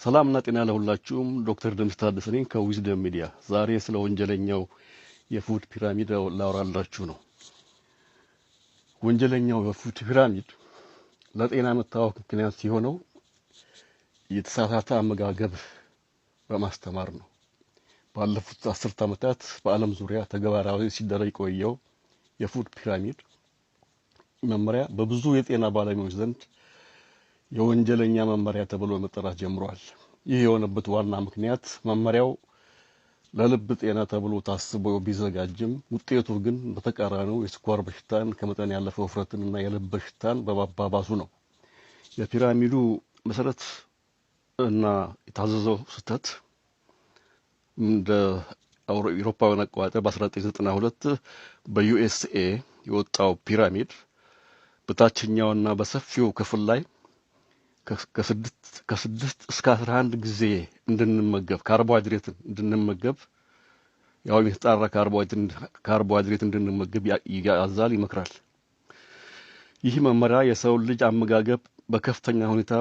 ሰላምና ጤና ለሁላችሁም ዶክተር ደምስ ታደሰ ነኝ ከዊዝደም ሚዲያ። ዛሬ ስለ ወንጀለኛው የፉድ ፒራሚድ ላወራላችሁ ነው። ወንጀለኛው የፉድ ፒራሚድ ለጤና መታወክ ምክንያት ሲሆነው የተሳሳተ አመጋገብ በማስተማር ነው። ባለፉት 10 ዓመታት በዓለም ዙሪያ ተግባራዊ ሲደረግ የቆየው የፉድ ፒራሚድ መመሪያ በብዙ የጤና ባለሙያዎች ዘንድ የወንጀለኛ መመሪያ ተብሎ መጠራት ጀምሯል። ይህ የሆነበት ዋና ምክንያት መመሪያው ለልብ ጤና ተብሎ ታስቦ ቢዘጋጅም ውጤቱ ግን በተቃራኒው የስኳር በሽታን ከመጠን ያለፈ ውፍረትንና የልብ በሽታን በማባባሱ ነው። የፒራሚዱ መሰረት እና የታዘዘው ስህተት እንደ አውሮፓውያን አቆጣጠር በ1992 በዩኤስኤ የወጣው ፒራሚድ በታችኛውና በሰፊው ክፍል ላይ ከ6 እስከ 11 ጊዜ እንድንመገብ ካርቦሃይድሬትን እንድንመገብ ያው የተጣራ ካርቦሃይድሬት እንድንመገብ ያዛል፣ ይመክራል። ይህ መመሪያ የሰው ልጅ አመጋገብ በከፍተኛ ሁኔታ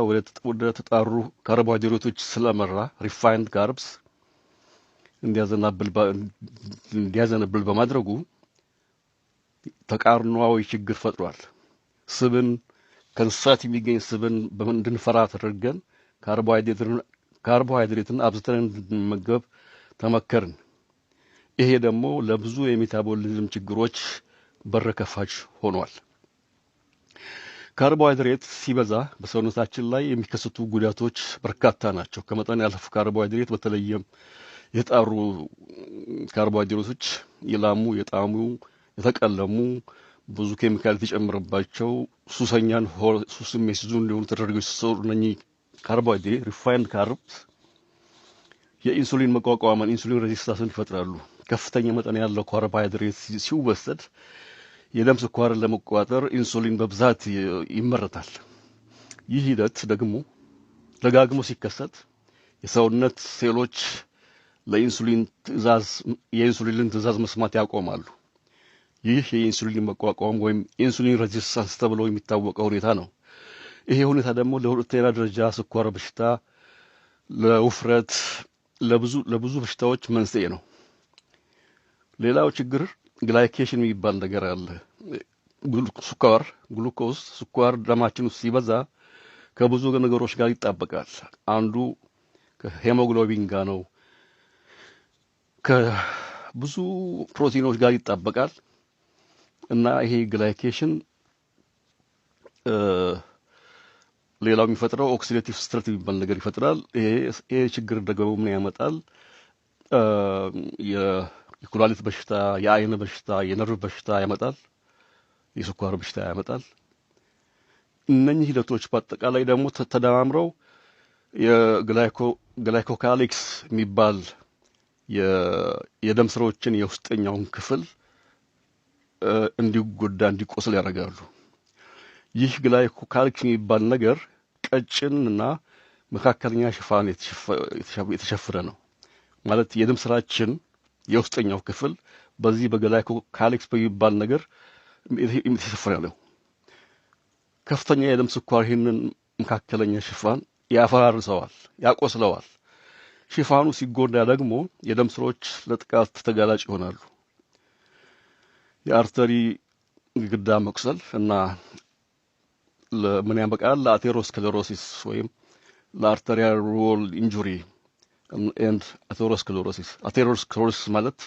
ወደ ተጣሩ ካርቦሃይድሬቶች ስለመራ ሪፋይንድ ካርብስ እንዲያዘነብል በማድረጉ ተቃርኗዊ ችግር ፈጥሯል። ስብን ከእንስሳት የሚገኝ ስብን እንድንፈራ ተደርገን ካርቦሃይድሬትን አብዝተን እንድንመገብ ተመከርን። ይሄ ደግሞ ለብዙ የሜታቦሊዝም ችግሮች በር ከፋች ሆኗል። ካርቦሃይድሬት ሲበዛ በሰውነታችን ላይ የሚከሰቱ ጉዳቶች በርካታ ናቸው። ከመጠን ያለፈ ካርቦሃይድሬት በተለይም የጣሩ ካርቦሃይድሬቶች የላሙ፣ የጣሙ፣ የተቀለሙ ብዙ ኬሚካል የተጨመረባቸው ሱሰኛን ሱስም የሚያስይዙ እንዲሆኑ ተደርገው የተሰሩ እነኚህ ካርቦሃይድሬት ሪፋይንድ ካርብስ የኢንሱሊን መቋቋምን ኢንሱሊን ሬዚስታንስን ይፈጥራሉ። ከፍተኛ መጠን ያለው ካርቦሃይድሬት ሲወሰድ የደም ስኳርን ለመቆጣጠር ኢንሱሊን በብዛት ይመረታል። ይህ ሂደት ደግሞ ደጋግሞ ሲከሰት የሰውነት ሴሎች የኢንሱሊንን ትዕዛዝ መስማት ያቆማሉ። ይህ የኢንሱሊን መቋቋም ወይም ኢንሱሊን ሬዚስታንስ ተብሎ የሚታወቀው ሁኔታ ነው። ይሄ ሁኔታ ደግሞ ለሁለተኛ ደረጃ ስኳር በሽታ፣ ለውፍረት፣ ለብዙ በሽታዎች መንስኤ ነው። ሌላው ችግር ግላይኬሽን የሚባል ነገር አለ። ስኳር ደማችን ውስጥ ሲበዛ ከብዙ ነገሮች ጋር ይጣበቃል። አንዱ ከሄሞግሎቢን ጋር ነው። ከብዙ ፕሮቲኖች ጋር ይጣበቃል እና ይሄ ግላይኬሽን ሌላው የሚፈጥረው ኦክሲዴቲቭ ስትሬስ የሚባል ነገር ይፈጥራል። ይሄ ችግር ደግሞ ምን ያመጣል? የኩላሊት በሽታ፣ የአይን በሽታ፣ የነርቭ በሽታ ያመጣል፣ የስኳር በሽታ ያመጣል። እነኚህ ሂደቶች በአጠቃላይ ደግሞ ተደማምረው የግላይኮካሊክስ የሚባል የደም ስሮችን የውስጠኛውን ክፍል እንዲጎዳ እንዲቆስል ያደርጋሉ። ይህ ግላይኮካሊክስ የሚባል ነገር ቀጭንና መካከለኛ ሽፋን የተሸፈነ ነው። ማለት የደም ስራችን የውስጠኛው ክፍል በዚህ በግላይኮካሊክስ በሚባል ነገር የተሸፈነ ነው። ከፍተኛ የደም ስኳር ይህንን መካከለኛ ሽፋን ያፈራርሰዋል፣ ያቆስለዋል። ሽፋኑ ሲጎዳ ደግሞ የደም ስሮች ለጥቃት ተጋላጭ ይሆናሉ። የአርተሪ ግድግዳ መቁሰል እና ለምን ያበቃል? ለአቴሮስክለሮሲስ ወይም ለአርተሪያል ሮል ኢንጁሪ ኤንድ አቴሮስክለሮሲስ። አቴሮስክለሮሲስ ማለት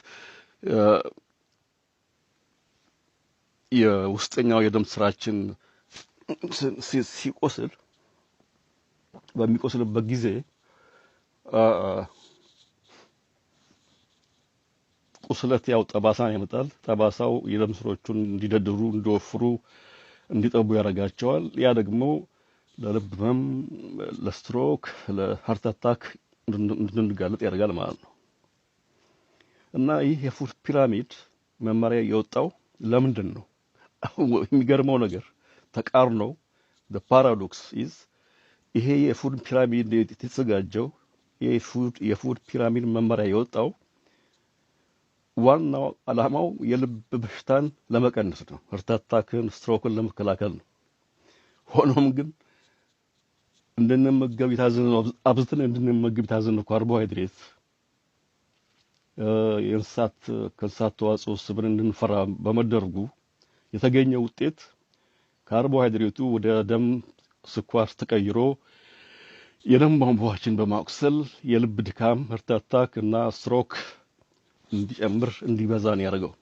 የውስጠኛው የደም ስራችን ሲቆስል በሚቆስልበት ጊዜ ቁስለት ያው ጠባሳን ያመጣል። ጠባሳው የደም ስሮቹን እንዲደድሩ፣ እንዲወፍሩ፣ እንዲጠቡ ያደርጋቸዋል። ያ ደግሞ ለልብ ህመም፣ ለስትሮክ፣ ለሃርት አታክ እንድንጋለጥ ያደርጋል ማለት ነው። እና ይህ የፉድ ፒራሚድ መመሪያ የወጣው ለምንድን ነው? የሚገርመው ነገር ተቃርኖ the paradox is ይሄ የፉድ ፒራሚድ የተዘጋጀው የፉድ ፒራሚድ መመሪያ የወጣው ዋናው ዓላማው የልብ በሽታን ለመቀነስ ነው። ሃርት አታክን፣ ስትሮክን ለመከላከል ነው። ሆኖም ግን እንድንመገብ የታዘዝነው አብዝተን እንድንመገብ የታዘዝነው ካርቦሃይድሬት ከእንስሳት ተዋጽኦ ስብን እንድንፈራ በመደረጉ የተገኘው ውጤት ካርቦሃይድሬቱ ወደ ደም ስኳር ተቀይሮ የደም ቧንቧዎችን በማቁሰል የልብ ድካም፣ ሃርት አታክ እና ስትሮክ እንዲበዛ ነው ያደረገው።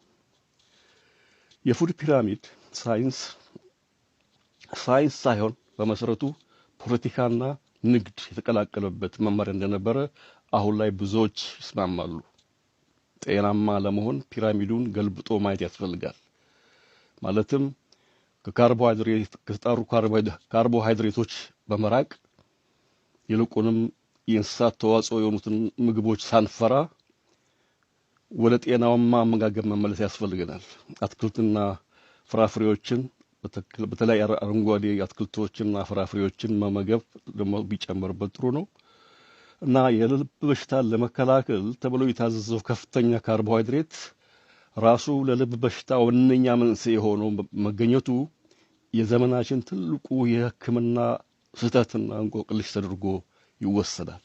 የፉድ ፒራሚድ ሳይንስ ሳይሆን በመሰረቱ ፖለቲካና ንግድ የተቀላቀለበት መመሪያ እንደነበረ አሁን ላይ ብዙዎች ይስማማሉ። ጤናማ ለመሆን ፒራሚዱን ገልብጦ ማየት ያስፈልጋል። ማለትም ከተጣሩ ካርቦሃይድሬቶች በመራቅ ይልቁንም የእንስሳት ተዋጽኦ የሆኑትን ምግቦች ሳንፈራ ወደ ጤናማ አመጋገብ መመለስ ያስፈልገናል። አትክልትና ፍራፍሬዎችን በተለይ አረንጓዴ አትክልቶችንና ፍራፍሬዎችን መመገብ ደግሞ ቢጨመርበት ጥሩ ነው እና የልብ በሽታን ለመከላከል ተብሎ የታዘዘው ከፍተኛ ካርቦሃይድሬት ራሱ ለልብ በሽታ ዋነኛ መንስኤ ሆኖ መገኘቱ የዘመናችን ትልቁ የሕክምና ስህተትና እንቆቅልሽ ተደርጎ ይወሰዳል።